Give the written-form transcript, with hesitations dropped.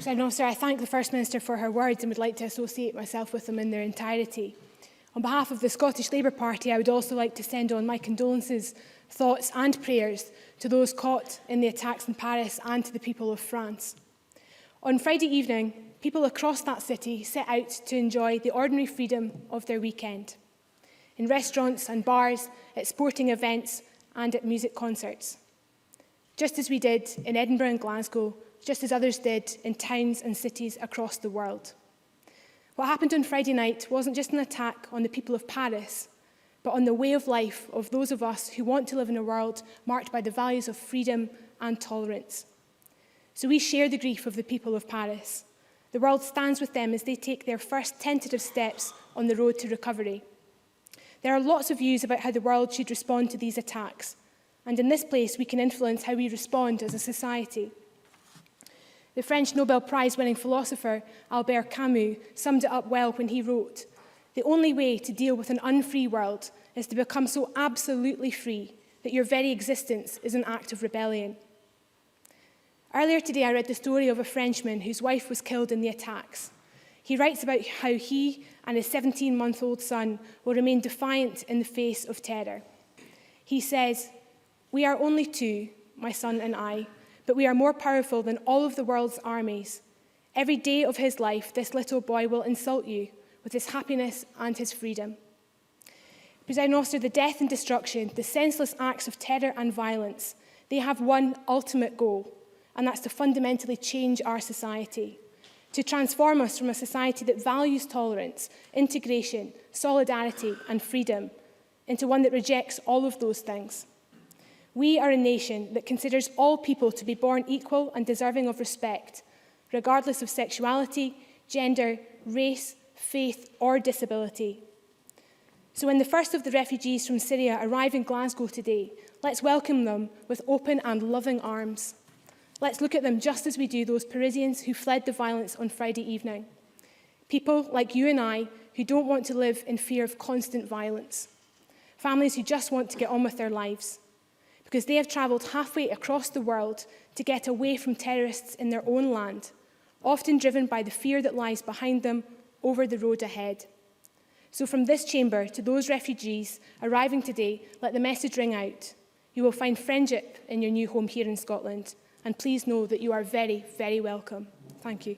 Presiding Officer, I thank the First Minister for her words and would like to associate myself with them in their entirety. On behalf of the Scottish Labour Party, I would also like to send on my condolences, thoughts and prayers to those caught in the attacks in Paris and to the people of France. On Friday evening, people across that city set out to enjoy the ordinary freedom of their weekend, in restaurants and bars, at sporting events and at music concerts. Just as we did in Edinburgh and Glasgow, just as others did in towns and cities across the world. What happened on Friday night wasn't just an attack on the people of Paris, but on the way of life of those of us who want to live in a world marked by the values of freedom and tolerance. So we share the grief of the people of Paris. The world stands with them as they take their first tentative steps on the road to recovery. There are lots of views about how the world should respond to these attacks, and in this place we can influence how we respond as a society. The French Nobel Prize-winning philosopher Albert Camus summed it up well when he wrote, "The only way to deal with an unfree world is to become so absolutely free that your very existence is an act of rebellion." Earlier today, I read the story of a Frenchman whose wife was killed in the attacks. He writes about how he and his 17-month-old son will remain defiant in the face of terror. He says, "We are only two, my son and I, but we are more powerful than all of the world's armies. Every day of his life, this little boy will insult you with his happiness and his freedom." Presiding Officer, the death and destruction, the senseless acts of terror and violence, they have one ultimate goal, and that's to fundamentally change our society, to transform us from a society that values tolerance, integration, solidarity and freedom into one that rejects all of those things. We are a nation that considers all people to be born equal and deserving of respect, regardless of sexuality, gender, race, faith or disability. So when the first of the refugees from Syria arrive in Glasgow today, let's welcome them with open and loving arms. Let's look at them just as we do those Parisians who fled the violence on Friday evening. People like you and I who don't want to live in fear of constant violence. Families who just want to get on with their lives, because they have travelled halfway across the world to get away from terrorists in their own land, often driven by the fear that lies behind them over the road ahead. So from this chamber to those refugees arriving today, let the message ring out. You will find friendship in your new home here in Scotland, and please know that you are very, very welcome. Thank you.